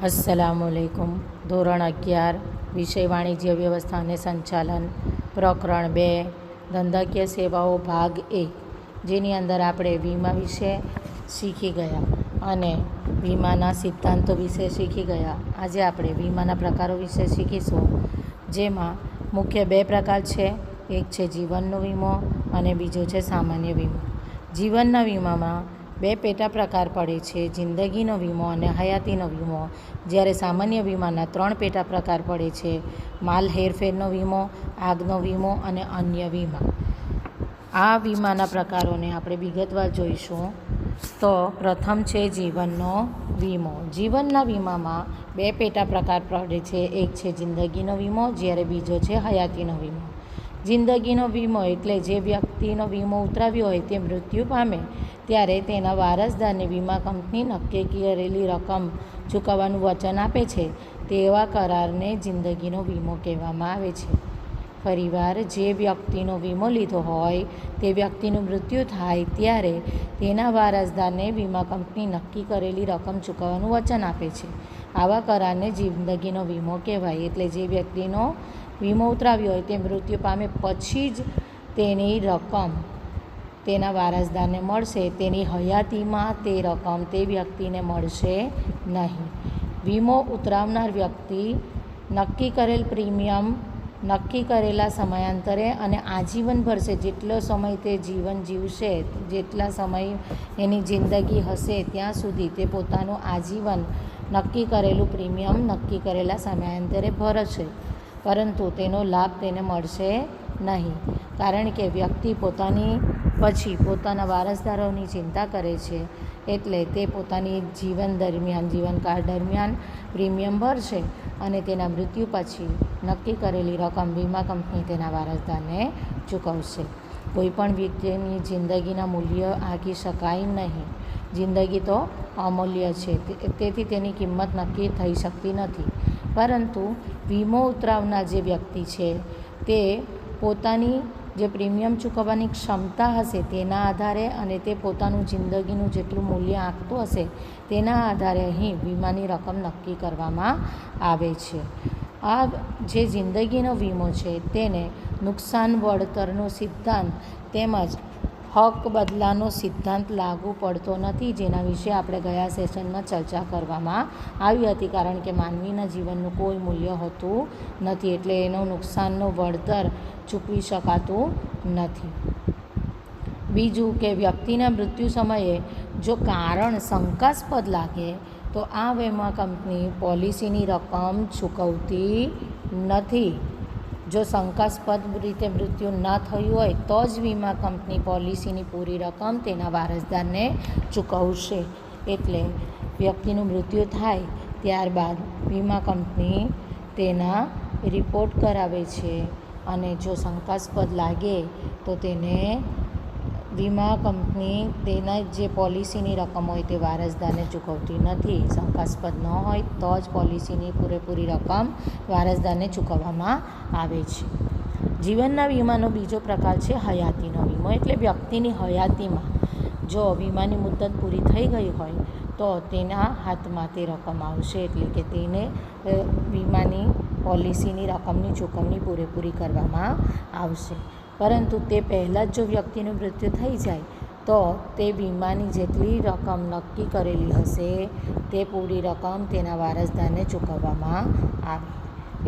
अस्सलामुअलैकुम। ધોરણ 11 વિષય વાણિજ્ય વ્યવસ્થા અને સંચાલન, પ્રકરણ 2 ધંધાકીય સેવાઓ ભાગ 1, જેની અંદર આપણે વીમા વિશે શીખી ગયા અને વીમાના સિદ્ધાંતો વિશે શીખી ગયા. આજે આપણે વીમાના પ્રકારો વિશે શીખીશું, જેમાં મુખ્ય 2 પ્રકાર છે. એક છે જીવનનો વીમો અને બીજો છે સામાન્ય વીમો. જીવનના વીમામાં 2 પેટા પ્રકાર પડે છે: જિંદગીનો વીમો અને હયાતીનો વીમો. જ્યારે સામાન્ય વીમાના 3 પેટા પ્રકાર પડે છે: માલ હેરફેરનો વીમો, આગનો વીમો અને અન્ય વીમા. આ વીમાના પ્રકારોને આપણે વિગતવાર જોઈશું. તો પ્રથમ છે જીવનનો વીમો. જીવનના વીમામાં 2 પેટા પ્રકાર પડે છે: એક છે જિંદગીનો વીમો, જ્યારે બીજો છે હયાતીનો વીમો. જિંદગીનો વીમો એટલે જે વ્યક્તિનો વીમો ઉતરાવ્યો હોય તે મૃત્યુ પામે ત્યારે તેના વારસદારને વીમા કંપની નક્કી કરેલી રકમ ચૂકવવાનું વચન આપે છે. તેવા કરારને જિંદગીનો વીમો કહેવામાં આવે છે. ફરીવાર, જે વ્યક્તિનો વીમો લીધો હોય તે વ્યક્તિનું મૃત્યુ થાય ત્યારે તેના વારસદારને વીમા કંપની નક્કી કરેલી રકમ ચૂકવવાનું વચન આપે છે. આવા કરારને જિંદગીનો વીમો કહેવાય. એટલે જે વ્યક્તિનો વીમો ઉતરાવ્યો હોય તે મૃત્યુ પામે પછી જ તેની રકમ તેના વારસદારને મળશે. તેની હયાતીમાં તે રકમ તે વ્યક્તિને મળશે નહીં. વીમો ઉતરાવનાર વ્યક્તિ નક્કી કરેલ પ્રીમિયમ નક્કી કરેલા સમયાંતરે અને આજીવન ભરશે. જેટલો સમય તે જીવન જીવશે, જેટલા સમય એની જિંદગી હશે ત્યાં સુધી તે પોતાનું આજીવન નક્કી કરેલું પ્રીમિયમ નક્કી કરેલા સમયાંતરે ભરશે, પરંતુ તેનો લાભ તેને મળશે નહીં. કારણ કે વ્યક્તિ પોતાની પછી પોતાના વારસદારોની ચિંતા કરે છે, એટલે તે પોતાની જીવનકાળ દરમિયાન પ્રીમિયમ ભરશે અને તેના મૃત્યુ પછી નક્કી કરેલી રકમ વીમા કંપની તેના વારસદારને ચૂકવશે. કોઈપણ વ્યક્તિની જિંદગીના મૂલ્ય આંકી શકાય નહીં. જિંદગી તો અમૂલ્ય છે, તેથી તેની કિંમત નક્કી થઈ શકતી નથી. પરંતુ વીમો ઉતરાવનાર જે વ્યક્તિ છે તે પોતાની જે પ્રીમિયમ ચૂકવવાની ક્ષમતા હશે તેના આધારે અને તે પોતાનું જિંદગીનું જેટલું મૂલ્ય આંકતું હશે તેના આધારે અહીં વીમાની રકમ નક્કી કરવામાં આવે છે. આ જે જિંદગીનો વીમો છે તેને નુકસાન વળતરનો સિદ્ધાંત તેમજ હક બદલાનો સિદ્ધાંત લાગુ પડતો નથી, જેના વિશે આપણે ગયા સેશનમાં ચર્ચા કરવામાં આવી હતી. કારણ કે માનવીના જીવનનું કોઈ મૂલ્ય હોતું નથી, એટલે એનું નુકસાનનું વળતર ચૂકવી શકાતું નથી. બીજું કે વ્યક્તિના મૃત્યુ સમયે જો કારણ શંકાસ્પદ લાગે તો આ વીમા કંપની પોલિસીની રકમ ચૂકવતી નથી. જો શંકાસ્પદ રીતે મૃત્યુ ન થયું હોય તો જ વીમા કંપની પોલિસીની પૂરી રકમ તેના વારસદારને ચૂકવશે. એટલે વ્યક્તિનું મૃત્યુ થાય ત્યારબાદ વીમા કંપની તેના રિપોર્ટ કરાવે છે અને જો શંકાસ્પદ લાગે તો તેને વીમા કંપની તેના જે પોલિસીની રકમ હોય તે વારસદારને ચૂકવતી નથી. શંકાસ્પદ ન હોય તો જ પોલિસીની પૂરેપૂરી રકમ વારસદારને ચૂકવવામાં આવે છે. જીવનના વીમાનો બીજો પ્રકાર છે હયાતીનો વીમો. એટલે વ્યક્તિની હયાતીમાં જો વીમાની મુદત પૂરી થઈ ગઈ હોય તો તેના હાથમાં તે રકમ આવશે, એટલે કે તેને વીમાની પોલિસીની રકમની ચૂકવણી પૂરેપૂરી કરવામાં આવશે. પરંતુ તે પહેલાં જ જો વ્યક્તિનું મૃત્યુ થઈ જાય તો તે વીમાની જેટલી રકમ નક્કી કરેલી હશે તે પૂરી રકમ તેના વારસદારને ચૂકવવામાં આવે.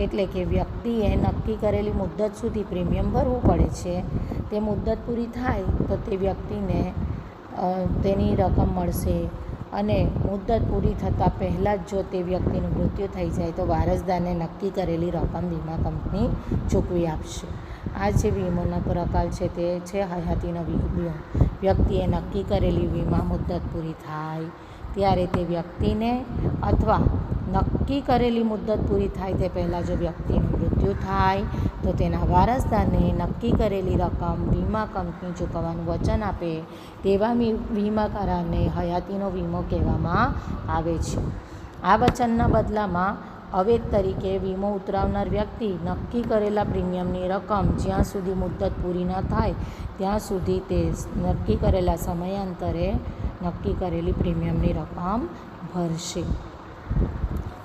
એટલે કે વ્યક્તિએ નક્કી કરેલી મુદત સુધી પ્રીમિયમ ભરવું પડે છે. તે મુદત પૂરી થાય તો તે વ્યક્તિને તેની રકમ મળશે અને મુદત પૂરી થતાં પહેલાં જ જો તે વ્યક્તિનું મૃત્યુ થઈ જાય તો વારસદારને નક્કી કરેલી રકમ વીમા કંપની ચૂકવી આપશે. આ જે વીમોના પ્રકાર છે તે છે હયાતીનો વીમો. વ્યક્તિએ નક્કી કરેલી વીમા મુદત પૂરી થાય ત્યારે તે વ્યક્તિને અથવા નક્કી કરેલી મુદત પૂરી થાય તે પહેલાં જો વ્યક્તિનું મૃત્યુ થાય તો તેના વારસદારને નક્કી કરેલી રકમ વીમા કંપની ચૂકવવાનું વચન આપે તેવા વીમા કરારને હયાતીનો વીમો કહેવામાં આવે છે. આ વચનના બદલામાં અવેજ તરીકે વીમો ઉતરાવનાર વ્યક્તિ નક્કી કરેલા પ્રીમિયમની રકમ જ્યાં સુધી મુદત પૂરી ન થાય ત્યાં સુધી તે નક્કી કરેલા સમયાંતરે નક્કી કરેલી પ્રીમિયમની રકમ ભરશે.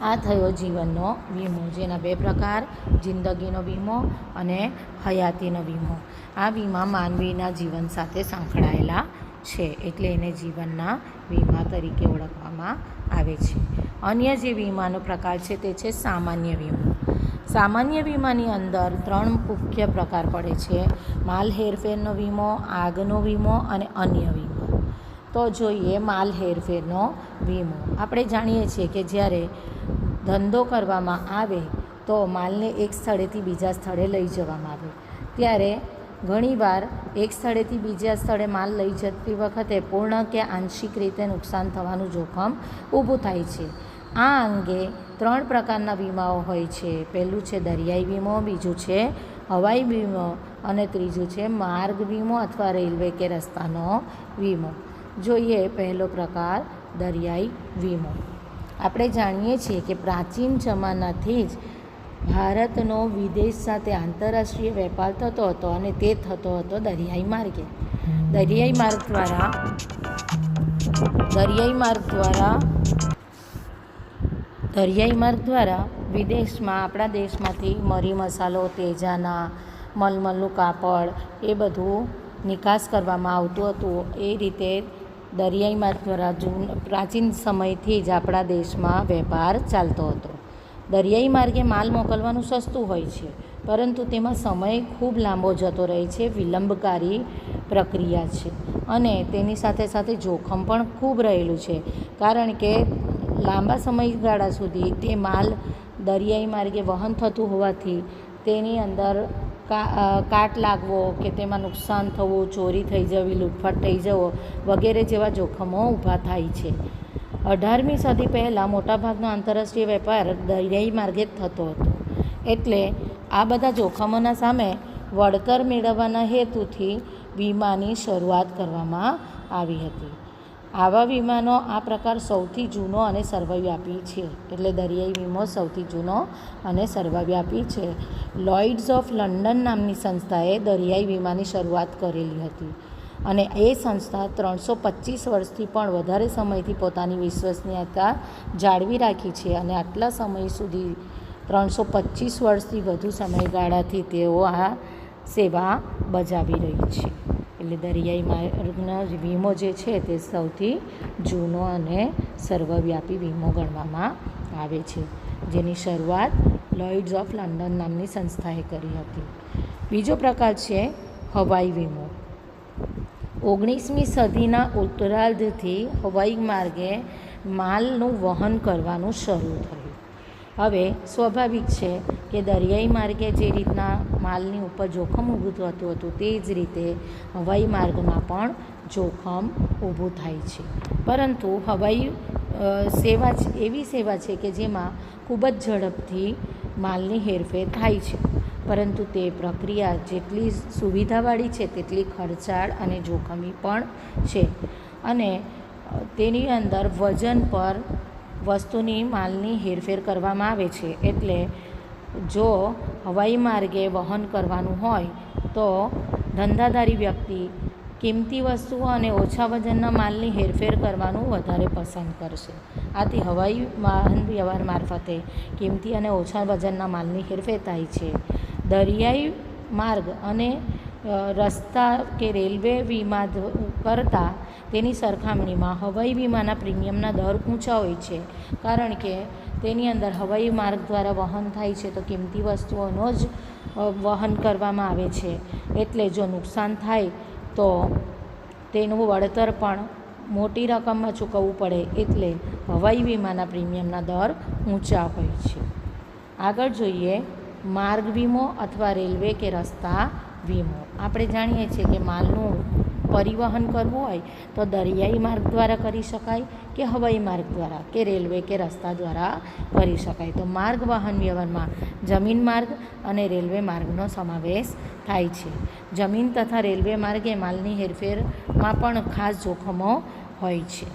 આ થયો જીવનનો વીમો, જેના બે પ્રકાર: જિંદગીનો વીમો અને હયાતીનો વીમો. આ વીમા માનવીના જીવન સાથે સંકળાયેલા છે, એટલે એને જીવનના વીમા તરીકે ઓળખવામાં આવે છે. અન્ય જે વીમાનો પ્રકાર છે તે છે સામાન્ય વીમો. સામાન્ય વીમાની અંદર 3 મુખ્ય પ્રકાર પડે છે: માલ હેરફેરનો વીમો, આગનો વીમો અને અન્ય વીમો. તો જોઈએ માલ હેરફેરનો વીમો. આપણે જાણીએ છીએ કે જ્યારે ધંધો કરવામાં આવે તો માલને એક સ્થળેથી બીજા સ્થળે લઈ જવામાં આવે, ત્યારે ઘણીવાર એક સ્થળેથી બીજા સ્થળે માલ લઈ જતી વખતે પૂર્ણ કે આંશિક રીતે નુકસાન થવાનું જોખમ ઊભું થાય છે. આ અંગે 3 પ્રકારના વીમાઓ હોય છે. પહેલું છે દરિયાઈ વીમો, બીજું છે હવાઈ વીમો અને ત્રીજું છે માર્ગ વીમો અથવા રેલવે કે રસ્તાનો વીમો. જોઈએ પહેલો પ્રકાર, દરિયાઈ વીમો. આપણે જાણીએ છીએ કે પ્રાચીન જમાનાથી જ ભારતનો વિદેશ સાથે આંતરરાષ્ટ્રીય વેપાર થતો હતો અને તે થતો હતો દરિયાઈ માર્ગે. દરિયાઈ માર્ગ દ્વારા વિદેશમાં આપણા દેશમાંથી મરી મસાલો, તેજાના, મલમલનું કાપડ એ બધું નિકાસ કરવામાં આવતું હતું. એ રીતે દરિયાઈ માર્ગ દ્વારા પ્રાચીન સમયથી જ આપણા દેશમાં વેપાર ચાલતો હતો. દરિયાઈ માર્ગે માલ મોકલવાનું સસ્તું હોય છે, પરંતુ તેમાં સમય ખૂબ લાંબો જતો રહે છે, વિલંબકારી પ્રક્રિયા છે અને તેની સાથે સાથે જોખમ પણ ખૂબ રહેલું છે, કારણ કે લાંબા સમયગાળા સુધી તે માલ દરિયાઈ માર્ગે વહન થતું હોવાથી તેની અંદર કાટ લાગવો કે તેમાં નુકસાન થવું, ચોરી થઈ જવી, લૂંટફાટ થઈ જવો વગેરે જેવા જોખમો ઊભા થાય છે. 18મી સદી પહેલાં મોટાભાગનો આંતરરાષ્ટ્રીય વેપાર દરિયાઈ માર્ગે જ થતો હતો, એટલે આ બધા જોખમોના સામે વળતર મેળવવાના હેતુથી વીમાની શરૂઆત કરવામાં આવી હતી. આવા વીમાનો આ પ્રકાર સૌથી જૂનો અને સર્વવ્યાપી છે, એટલે દરિયાઈ વીમો સૌથી જૂનો અને સર્વવ્યાપી છે. લોઇડ્સ ઓફ લંડન નામની સંસ્થાએ દરિયાઈ વીમાની શરૂઆત કરેલી હતી અને એ સંસ્થા 325 વર્ષથી પણ વધારે સમયથી પોતાની વિશ્વસનીયતા જાળવી રાખી છે અને આટલા સમય સુધી 325 વર્ષથી વધુ સમયગાળાથી તેઓ આ સેવા બજાવી રહી છે. એટલે દરિયાઈ માર્ગનો વીમો જે છે તે સૌથી જૂનો અને સર્વવ્યાપી વીમો ગણવામાં આવે છે, જેની શરૂઆત લોઇડ્સ ઓફ લંડન નામની સંસ્થાએ કરી હતી. બીજો પ્રકાર છે હવાઈ વીમો. 19મી સદીના ઉત્તરાર્ધથી હવાઈ માર્ગે માલનું વહન કરવાનું શરૂ થયું. હવે સ્વાભાવિક છે કે દરિયાઈ માર્ગે જે રીતના માલની ઉપર જોખમ ઊભું થતું હતું તે જ રીતે હવાઈ માર્ગમાં પણ જોખમ ઊભું થાય છે, પરંતુ હવાઈ સેવા એવી સેવા છે કે જેમાં ખૂબ જ ઝડપથી માલની હેરફેર થાય છે, પરંતુ તે પ્રક્રિયા જેટલી સુવિધાવાળી છે તેટલી ખર્ચાળ અને જોખમી પણ છે અને તેની અંદર વજન પર વસ્તુની માલની હેરફેર કરવામાં આવે છે. એટલે જો હવાઈ માર્ગે વહન કરવાનું હોય તો ધંધાદારી વ્યક્તિ કિંમતી વસ્તુઓ અને ઓછા વજનના માલની હેરફેર કરવાનું વધારે પસંદ કરશે. આથી હવાઈ વાહન વ્યવહાર મારફતે કિંમતી અને ઓછા વજનના માલની હેરફેર થાય છે. દરિયાઈ માર્ગ અને રસ્તા કે રેલવે વીમા કરતાં તેની સરખામણીમાં હવાઈ વીમાના પ્રીમિયમના દર ઊંચા હોય છે, કારણ કે તેની અંદર હવાઈ માર્ગ દ્વારા વહન થાય છે તો કિંમતી વસ્તુઓનો જ વહન કરવામાં આવે છે, એટલે જો નુકસાન થાય તો તેનું વળતર પણ મોટી રકમમાં ચૂકવવું પડે, એટલે હવાઈ વીમાના પ્રીમિયમના દર ઊંચા હોય છે. આગળ જોઈએ માર્ગ વીમો અથવા રેલવે કે રસ્તા વીમો. આપણે જાણીએ છીએ કે માલનું પરિવહન કરવું હોય તો દરિયાઈ માર્ગ દ્વારા કરી શકાય કે હવાઈ માર્ગ દ્વારા કે રેલવે કે રસ્તા દ્વારા કરી શકાય. તો માર્ગ વાહન વ્યવહારમાં જમીન માર્ગ અને રેલવે માર્ગનો સમાવેશ થાય છે. જમીન તથા રેલવે માર્ગે માલની હેરફેરમાં પણ ખાસ જોખમો હોય છે,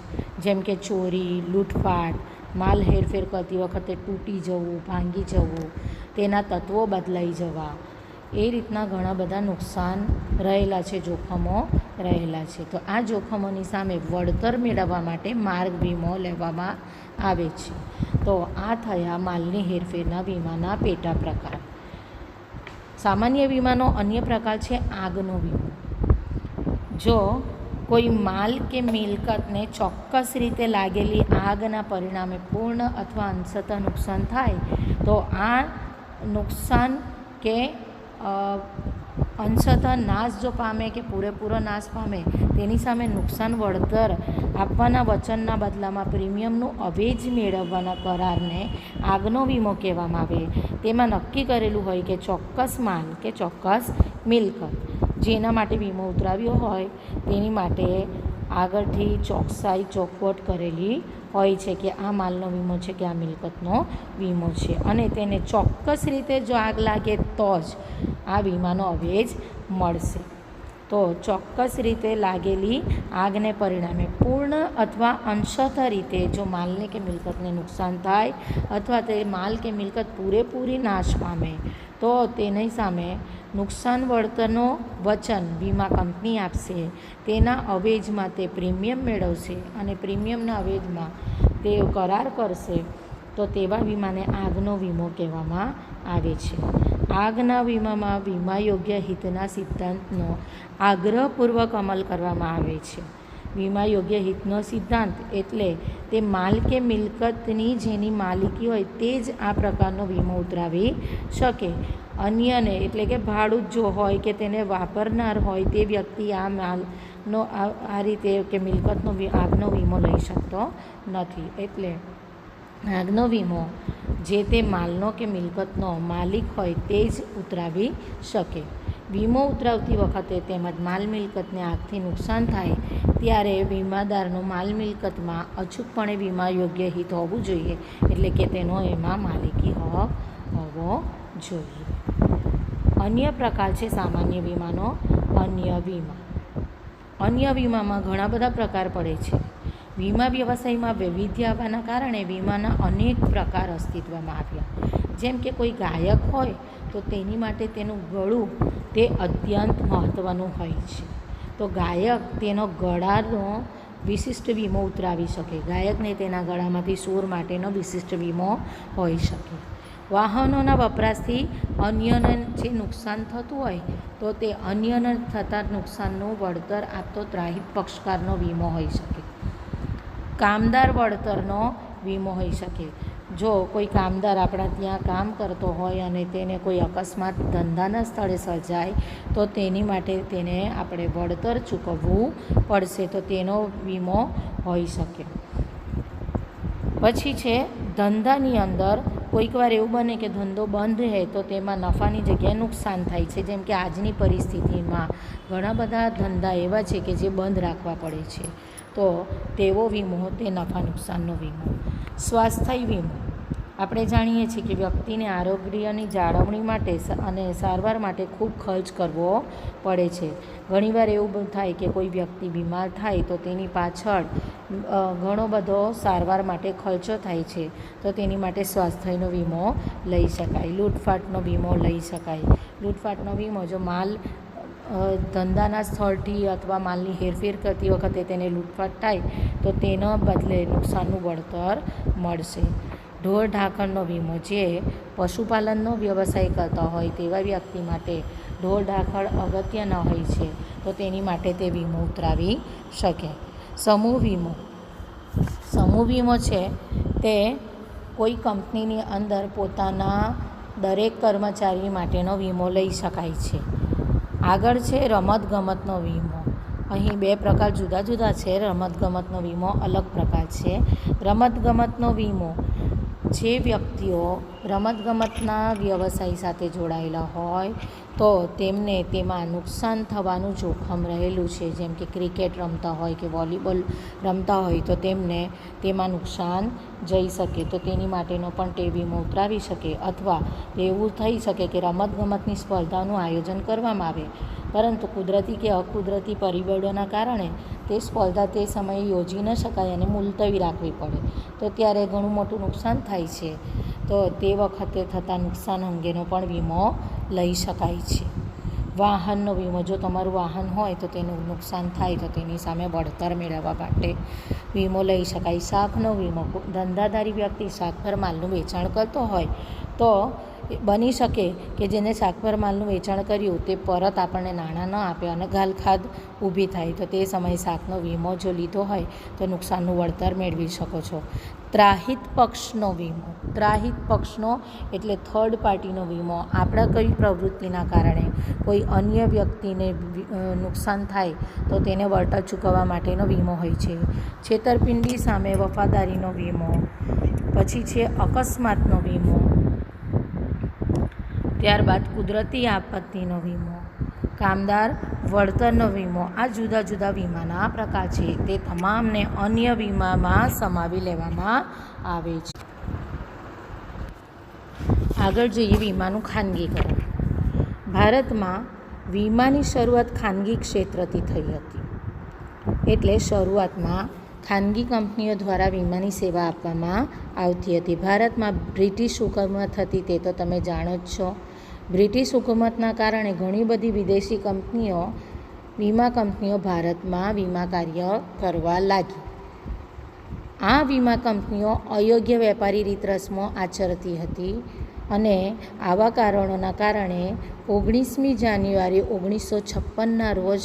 જેમ કે ચોરી, લૂંટફાટ, માલ હેરફેર કરતી વખતે તૂટી જવું, ભાંગી જવું, તેના તત્વો બદલાઈ જવા, એ રીતના ઘણા બધા નુકસાન રહેલા છે, જોખમો રહેલા છે. તો આ જોખમોની સામે વળતર મેળવવા માટે માર્ગ વીમો લેવામાં આવે છે. તો આ થયા માલની હેરફેરના વીમાના પેટા પ્રકાર. સામાન્ય વીમાનો અન્ય પ્રકાર છે આગનો વીમો. જો કોઈ માલ કે મિલકતને ચોક્કસ રીતે લાગેલી આગના પરિણામે પૂર્ણ અથવા અંશતઃ નુકસાન થાય તો આ નુકસાન કે અંશતઃ નાશ જો પામે કે પૂરેપૂરો નાશ પામે તેની સામે નુકસાન વળતર આપવાના વચનના બદલામાં પ્રીમિયમનું અવેજ મેળવવાના કરારને આગનો વીમો કહેવામાં આવે. તેમાં નક્કી કરેલું હોય કે ચોક્કસ માલ કે ચોક્કસ મિલકત જેના માટે વીમો ઉતરાવ્યો હોય તેની માટે આગળથી ચોખવટ કરેલી હોય છે કે આ માલનો વીમો છે કે આ મિલકતનો વીમો છે, અને તેને ચોક્કસ રીતે જો આગ લાગે તો જ આ વીમાનો અવેજ મળશે. તો ચોક્કસ રીતે લાગેલી આગને પરિણામે પૂર્ણ અથવા અંશતઃ રીતે જો માલને કે મિલકતને નુકસાન થાય અથવા તે માલ કે મિલકત પૂરેપૂરી નાશ પામે તો તેની સામે નુકસાન વળતરનો વચન વીમા કંપની આપશે. તેના અવેજમાં તે પ્રીમિયમ મેળવશે અને પ્રીમિયમના અવેજમાં તે કરાર કરશે. તો તેવા વીમાને આગનો વીમો કહેવામાં આવે છે. આગના વીમામાં વીમા યોગ્ય હિતના સિદ્ધાંતનો આગ્રહપૂર્વક અમલ કરવામાં આવે છે. વીમા યોગ્ય હિતનો સિદ્ધાંત એટલે તે માલ કે મિલકતની જેની માલિકી હોય તે જ આ પ્રકારનો વીમો ઉતરાવી શકે. અન્યને એટલે કે ભાડું જો હોય કે તેને વાપરનાર હોય તે વ્યક્તિ આ માલનો આ રીતે કે મિલકતનો આગનો વીમો લઈ શકતો નથી. એટલે આગનો વીમો જે તે માલનો કે મિલકતનો માલિક હોય તે જ ઉતરાવી શકે. વીમો ઉતરાવતી વખતે તેમજ માલ મિલકતને આગથી નુકસાન થાય ત્યારે વીમાદારનો માલ મિલકતમાં અચૂકપણે વીમા યોગ્ય હિત હોવું જોઈએ, એટલે કે તેનો એમાં માલિકી હક હોવો જોઈએ. અન્ય પ્રકાર છે સામાન્ય વીમાનો અન્ય વીમા. અન્ય વીમામાં ઘણા બધા પ્રકાર પડે છે. વીમા વ્યવસાયમાં વૈવિધ્ય આવવાના કારણે વીમાના અનેક પ્રકાર અસ્તિત્વમાં આવ્યા. જેમ કે કોઈ ગાયક હોય તો તેની માટે તેનું ગળું તે અત્યંત મહત્ત્વનું હોય છે. તો ગાયક તેનો ગળાનો વિશિષ્ટ વીમો ઉતરાવી શકે. ગાયકને તેના ગળામાંથી સૂર માટેનો વિશિષ્ટ વીમો હોઈ શકે. વાહનોના વપરાશથી અન્યને જે નુકસાન થતું હોય તો તે અન્યને થતાં નુકસાનનું વળતર આપતો ત્રાહિત પક્ષકારનો વીમો હોઈ શકે. કામદાર વળતરનો વીમો હોઈ શકે. જો કોઈ કામદાર આપણા ત્યાં કામ કરતો હોય અને તેને કોઈ અકસ્માત ધંધાના સ્થળે સર્જાય તો તેની માટે તેને આપણે વળતર ચૂકવવું પડશે, તો તેનો વીમો હોઈ શકે. પછી છે ધંધાની અંદર કોઈક વાર એવું બને કે ધંધો બંધ રહે તો તેમાં નફાની જગ્યાએ નુકસાન થાય છે. જેમ કે આજની પરિસ્થિતિમાં ઘણા બધા ધંધા એવા છે કે જે બંધ રાખવા પડે છે, તો તેવો વીમો તે નફા નુકસાનનો વીમો. સ્વાસ્થ્ય વીમો આપણે જાણીએ છીએ કે વ્યક્તિને આરોગ્યની જાળવણી માટે અને સારવાર માટે ખૂબ ખર્ચ કરવો પડે છે. ઘણીવાર એવું થાય કે કોઈ વ્યક્તિ બીમાર થાય તો તેની પાછળ ઘણો બધો સારવાર માટે ખર્ચો થાય છે, તો તેની માટે સ્વાસ્થ્યનો વીમો લઈ શકાય. લૂંટફાટનો વીમો લઈ શકાય. લૂંટફાટનો વીમો જો માલ ધંધાના સ્થળથી અથવા માલની હેરફેર કરતી વખતે તેને લૂંટફાટ થાય તો તેના બદલે નુકસાનનું વળતર મળશે. ઢોર ઢાંખરનો વીમો જે પશુપાલનનો વ્યવસાય કરતા હોય તેવા વ્યક્તિ માટે ઢોર ઢાંખર અગત્યના હોય છે, તો તેની માટે તે વીમો ઉતરાવી શકે. સમૂહ વીમો. સમૂહ વીમો છે તે કોઈ કંપનીની અંદર પોતાના દરેક કર્મચારી માટેનો વીમો લઈ શકાય છે. આગળ છે રમતગમતનો વીમો. અહીં બે પ્રકાર જુદા જુદા છે. રમતગમતનો વીમો અલગ પ્રકાર છે. રમતગમતનો વીમો જે વ્યક્તિઓ રમતગમતના વ્યવસાય સાથે જોડાયેલા હોય તો તેમને તેમાં નુકસાન થવાનું જોખમ રહેલું છે. જેમ કે ક્રિકેટ રમતા હોય કે વોલીબોલ રમતા હોય તો તેમને તેમાં નુકસાન જઈ શકે, તો તેની માટેનો પણ તે વીમો ઉતરાવી શકે. અથવા એવું થઈ શકે કે રમતગમતની સ્પર્ધાનું આયોજન કરવામાં આવે પરંતુ કુદરતી કે અકુદરતી પરિબળોના કારણે તે સ્પર્ધા તે સમયે યોજી ન શકાય અને મુલતવી રાખવી પડે તો ત્યારે ઘણું મોટું નુકસાન થાય છે. તો તે વખતે થતા નુકસાન અંગેનો પણ વીમો લઈ શકાય છે. વાહનનો વીમો, જો તમારું વાહન હોય તો તેનું નુકસાન થાય તો તેની સામે વળતર મેળવવા માટે વીમો લઈ શકાય. શાકનો વીમો, ધંધાદારી વ્યક્તિ શાક પર માલનું વેચાણ કરતો હોય તો બની શકે કે જેને શાક પર માલનું વેચાણ કર્યું તે પરત આપણને નાણાં ન આપે અને ગાલખાદ ઊભી થાય તો તે સમયે શાકનો વીમો જો લીધો હોય તો નુકસાનનું વળતર મેળવી શકો છો. ત્રાહિત પક્ષનો વીમો, ત્રાહિત પક્ષનો એટલે થર્ડ પાર્ટીનો વીમો. આપણા કઈ પ્રવૃત્તિના કારણે કોઈ અન્ય વ્યક્તિને નુકસાન થાય તો તેને વળતર ચૂકવવા માટેનો વીમો હોય છે. છેતરપિંડી સામે વફાદારીનો વીમો, પછી છે અકસ્માતનો વીમો, ત્યારબાદ કુદરતી આપત્તિનો વીમો, કામદાર વળતરનો વીમો. આ જુદા જુદા વીમાના પ્રકાર છે. તે તમામને અન્ય વીમામાં સમાવી લેવામાં આવે છે. આગળ જોઈએ વીમાનું ખાનગીકરણ. ભારતમાં વીમાની શરૂઆત ખાનગી ક્ષેત્રથી થઈ હતી. એટલે શરૂઆતમાં ખાનગી કંપનીઓ દ્વારા વીમાની સેવા આપવામાં આવતી હતી. ભારતમાં બ્રિટિશ હુકૂમત હતી તે તો તમે જાણો જ છો. બ્રિટિશ હુકૂમતના કારણે ઘણી બધી વિદેશી કંપનીઓ, વીમા કંપનીઓ ભારતમાં વીમા કાર્ય કરવા લાગી. આ વીમા કંપનીઓ અયોગ્ય વેપારી રીત રસમો આચરતી હતી અને આવા કારણોના કારણે 19મી જાન્યુઆરી 1956ના રોજ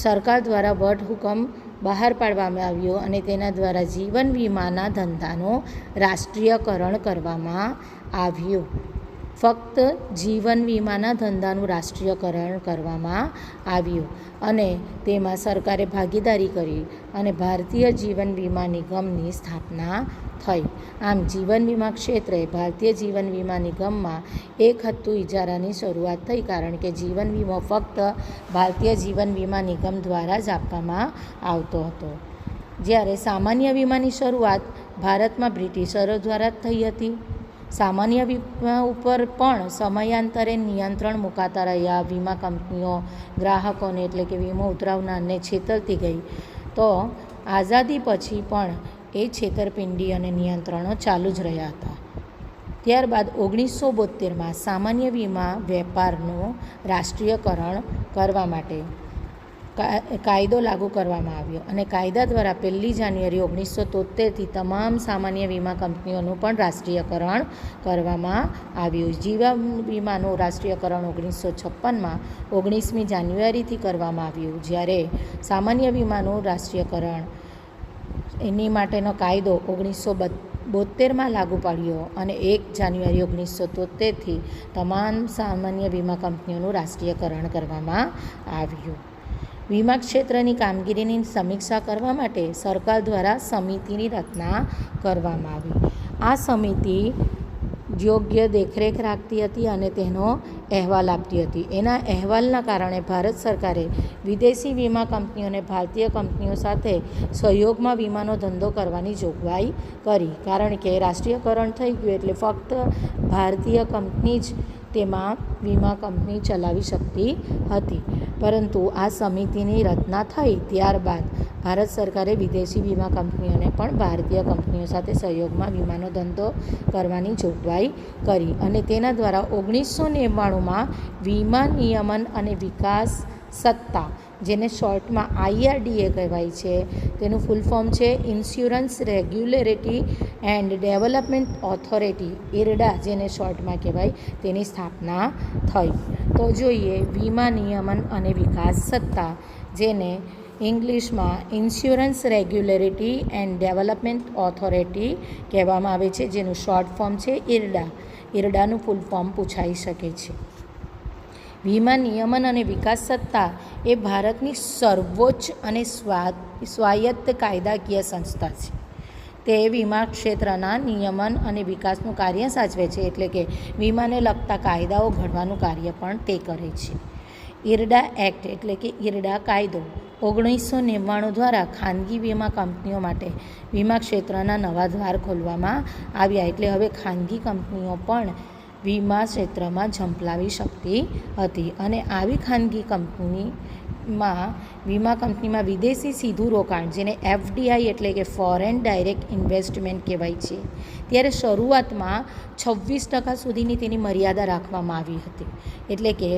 સરકાર દ્વારા વટહુકમ બહાર પાડવામાં આવ્યો અને તેના દ્વારા જીવન વીમાના ધંધાનું રાષ્ટ્રીયકરણ કરવામાં આવ્યું. ફક્ત જીવન વીમાના ધંધાનું રાષ્ટ્રીયકરણ કરવામાં આવ્યું અને તેમાં સરકારે ભાગીદારી કરી અને ભારતીય જીવન વીમા નિગમની સ્થાપના થઈ. આમ જીવન વીમા ક્ષેત્રે ભારતીય જીવન વીમા નિગમમાં એક હત્તુ ઇજારાની શરૂઆત થઈ, કારણ કે જીવન વીમો ફક્ત ભારતીય જીવન વીમા નિગમ દ્વારા જ આપવામાં આવતો હતો. જ્યારે સામાન્ય વીમાની શરૂઆત ભારતમાં બ્રિટિશરો દ્વારા જ થઈ હતી. સામાન્ય વીમા ઉપર પણ સમયાંતરે નિયંત્રણ મુકાતા રહ્યા. વીમા કંપનીઓ ગ્રાહકોને એટલે કે વીમો ઉતરાવનારને છેતરતી ગઈ. તો આઝાદી પછી પણ એ છેતરપિંડી અને નિયંત્રણો ચાલુ જ રહ્યા હતા. ત્યારબાદ 1972માં સામાન્ય વીમા વેપારનું રાષ્ટ્રીયકરણ કરવા માટે કાયદો લાગુ કરવામાં આવ્યો અને કાયદા દ્વારા 1 જાન્યુઆરી 1973થી તમામ સામાન્ય વીમા કંપનીઓનું પણ રાષ્ટ્રીયકરણ કરવામાં આવ્યું. જીવન વીમાનું રાષ્ટ્રીયકરણ 1956માં 19મી જાન્યુઆરીથી કરવામાં આવ્યું. જ્યારે સામાન્ય વીમાનું રાષ્ટ્રીયકરણ એની માટેનો કાયદો 1972માં લાગુ પાડ્યો અને 1 જાન્યુઆરી 1973થી તમામ સામાન્ય વીમા કંપનીઓનું રાષ્ટ્રીયકરણ કરવામાં આવ્યું. વીમા ક્ષેત્રની કામગીરીની સમીક્ષા કરવા માટે સરકાર દ્વારા સમિતિની રચના કરવામાં આવી. આ સમિતિ યોગ્ય દેખરેખ રાખતી હતી અને તેનો અહેવાલ આપતી હતી. એના અહેવાલના કારણે ભારત સરકારે વિદેશી વીમા કંપનીઓને ભારતીય કંપનીઓ સાથે સહયોગમાં વીમાનો ધંધો કરવાની જોગવાઈ કરી, કારણ કે રાષ્ટ્રીયકરણ થઈ ગયું એટલે ફક્ત ભારતીય કંપની જ તેમાં વીમા કંપની ચલાવી શકતી હતી. પરંતુ આ સમિતિની રચના થઈ ત્યારબાદ ભારત સરકારે વિદેશી વીમા કંપનીઓને પણ ભારતીય કંપનીઓ સાથે સહયોગમાં વીમાનો ધંધો કરવાની જોગવાઈ કરી અને તેના દ્વારા 1999માં વીમા નિયમન અને વિકાસ સત્તા, જેને શોર્ટમાં IRDA કહેવાય છે, તેનું ફૂલ ફોર્મ છે insurance regulatory and development authority, IRDA જેને શોર્ટમાં કહેવાય, તેની સ્થાપના થઈ. તો જોઈએ વીમા નિયમન અને વિકાસ સત્તા, જેને ઇંગ્લિશમાં insurance regulatory and development authority કહેવામાં આવે છે, જેનું શોર્ટ ફોર્મ છે IRDA. IRDAનું ફૂલ ફોર્મ પૂછાઈ શકે છે. વીમા નિયમન અને વિકાસ સત્તા એ ભારતની સર્વોચ્ચ અને સ્વાયત્ત કાયદાકીય સંસ્થા છે. તે વીમા ક્ષેત્રના નિયમન અને વિકાસનું કાર્ય સાચવે છે, એટલે કે વીમાને લગતા કાયદાઓ ઘડવાનું કાર્ય પણ તે કરે છે. IRDA એક્ટ એટલે કે IRDA કાયદો 1999 દ્વારા ખાનગી વીમા કંપનીઓ માટે વીમા ક્ષેત્રના નવા દ્વાર ખોલવામાં આવ્યા. એટલે હવે ખાનગી કંપનીઓ પણ વીમા ક્ષેત્રમાં ઝંપલાવી શકતી હતી. અને આવી ખાનગી વીમા કંપનીમાં વિદેશી સીધું રોકાણ, જેને FDI એટલે કે ફોરેન ડાયરેક્ટ ઇન્વેસ્ટમેન્ટ કહેવાય છે, ત્યારે શરૂઆતમાં 26% સુધીની તેની મર્યાદા રાખવામાં આવી હતી. એટલે કે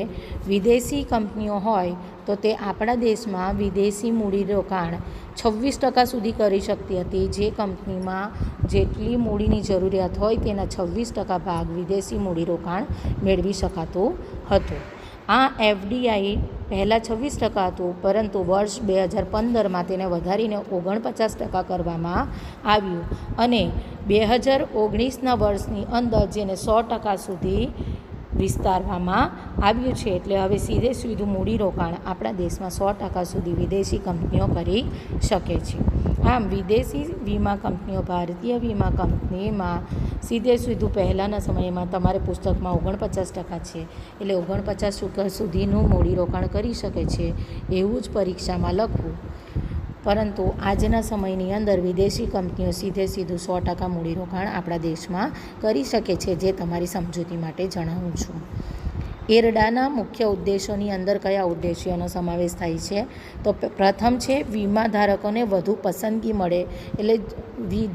વિદેશી કંપનીઓ હોય તો તે આપણા દેશમાં વિદેશી મૂડીરોકાણ 26% સુધી કરી શકતી હતી. જે કંપનીમાં જેટલી મૂડીની જરૂરિયાત હોય તેના 26% ભાગ વિદેશી મૂડીરોકાણ મેળવી શકાતું હતું. આ FDI પહેલાં 26% હતું, પરંતુ વર્ષ 2015માં તેને વધારીને 49% કરવામાં આવ્યું અને 2019ના વર્ષની અંદર જેને 100% સુધી વિસ્તારવામાં આવ્યું છે. એટલે હવે સીધું મૂડીરોકાણ આપણા દેશમાં 100% સુધી વિદેશી કંપનીઓ કરી શકે છે. આમ વિદેશી વીમા કંપનીઓ ભારતીય વીમા કંપનીમાં સીધું પહેલાંના સમયમાં તમારે પુસ્તકમાં 49% છે, એટલે 49% સુધીનું મૂડીરોકાણ કરી શકે છે એવું જ પરીક્ષામાં લખવું. પરંતુ આજના સમયની અંદર વિદેશી કંપનીઓ સીધું 100% મૂડીરોકાણ આપણા દેશમાં કરી શકે છે, જે તમારી સમજૂતી માટે જણાવું છું. IRDAના મુખ્ય ઉદ્દેશોની અંદર કયા ઉદ્દેશ્યોનો સમાવેશ થાય છે? તો પ્રથમ છે વીમા ધારકોને વધુ પસંદગી મળે. એટલે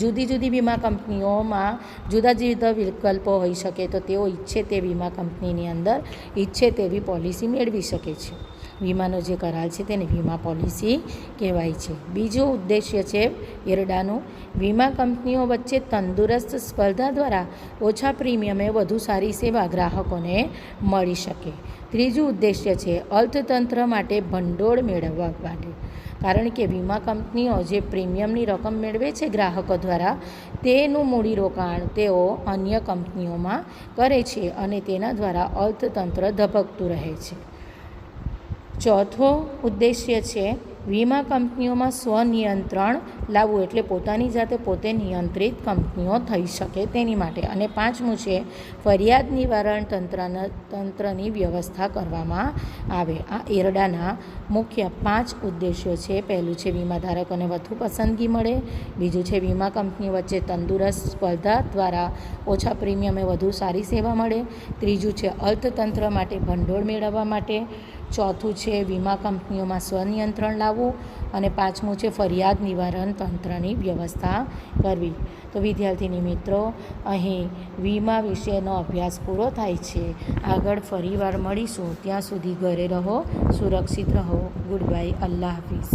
જુદી જુદી વીમા કંપનીઓમાં જુદા જુદા વિકલ્પો હોઈ શકે, તો તેઓ ઈચ્છે તે વીમા કંપનીની અંદર ઈચ્છે તેવી પોલિસી મેળવી શકે છે. વીમાનો જે કરાર છે તેને વીમા પોલિસી કહેવાય છે. બીજો ઉદ્દેશ્ય છે IRDAનું વીમા કંપનીઓ વચ્ચે તંદુરસ્ત સ્પર્ધા દ્વારા ઓછા પ્રીમિયમે વધુ સારી સેવા ગ્રાહકોને મળી શકે. ત્રીજું ઉદ્દેશ્ય છે અર્થતંત્ર માટે ભંડોળ મેળવવા માટે. કારણ કે વીમા કંપનીઓ જે પ્રીમિયમની રકમ મેળવે છે ગ્રાહકો દ્વારા, તેનું મૂડીરોકાણ તેઓ અન્ય કંપનીઓમાં કરે છે અને તેના દ્વારા અર્થતંત્ર ધબકતું રહે છે. ચોથો ઉદ્દેશ્ય છે વીમા કંપનીઓમાં સ્વનિયંત્રણ લાવવું, એટલે પોતાની જાતે પોતે નિયંત્રિત કંપનીઓ થઈ શકે તેની માટે. અને પાંચમું છે ફરિયાદ નિવારણ તંત્રની વ્યવસ્થા કરવામાં આવે. આ IRDAના મુખ્ય 5 ઉદ્દેશ્યો છે. પહેલું છે વીમા ધારકોને વધુ પસંદગી મળે. બીજું છે વીમા કંપનીઓ વચ્ચે તંદુરસ્ત સ્પર્ધા દ્વારા ઓછા પ્રીમિયમે વધુ સારી સેવા મળે. ત્રીજું છે અર્થતંત્ર માટે ભંડોળ મેળવવા માટે. ચોથું છે વીમા કંપનીઓમાં સ્વનિયંત્રણ લાવવું. અને પાંચમું છે ફરિયાદ નિવારણ તંત્રની વ્યવસ્થા કરવી. તો વિદ્યાર્થીની મિત્રો, અહીં વીમા વિશેનો અભ્યાસ પૂરો થાય છે. આગળ ફરીવાર મળીશું. ત્યાં સુધી ઘરે રહો, સુરક્ષિત રહો. Goodbye. અલ્લાહ હાફિઝ.